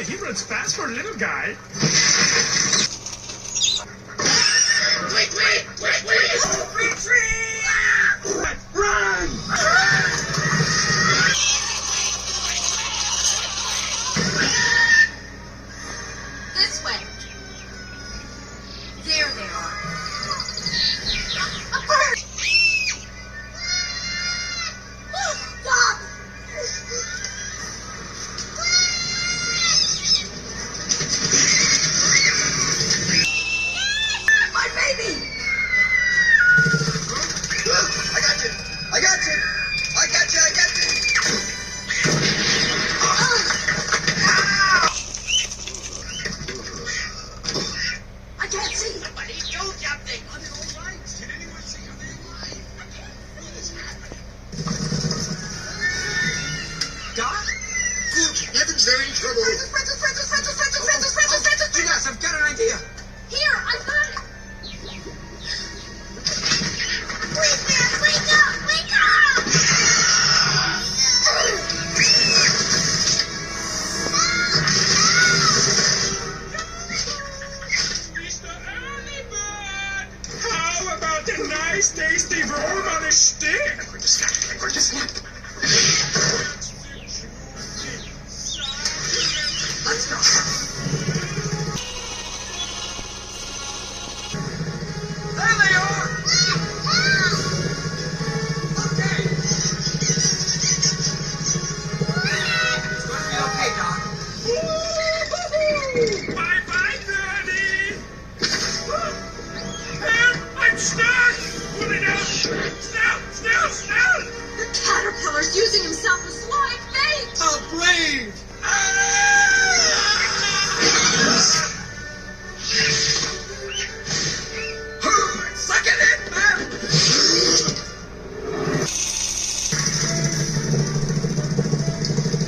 he runs fast for a little guy. Wait! Retreat! Run! This way. There they are. A bird! Stop! My baby! I got you! I can't see. Somebody do something! Are they all right? Can anyone see how they're alive? What is happening? Doc? Good heavens, they're in trouble! Francis! Yes, I've got an idea! Here, I've got it. Please, man, wake up! Wake up! Mr. Earlybird! How about a nice, tasty roll on a stick? I'm going to snap. Let's go. There they are! Okay. It's going to be okay, Doc. Bye-bye, Birdie! Help! I'm stuck! Pull it out! Snell! The caterpillar's using himself as live bait. How brave! Suck it in, man!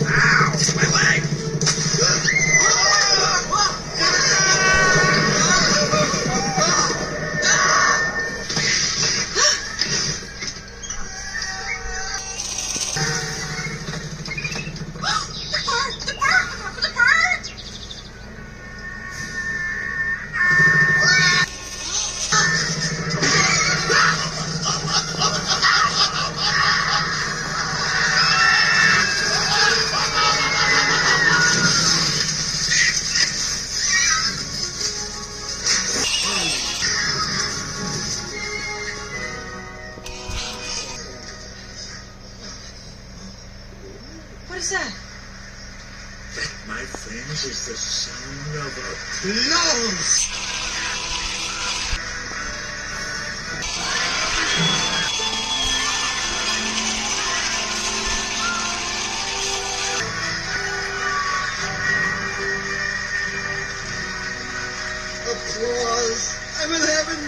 Ow! My leg! The bird! What is that? That, my friends, is the sound of applause. Applause! I'm in heaven!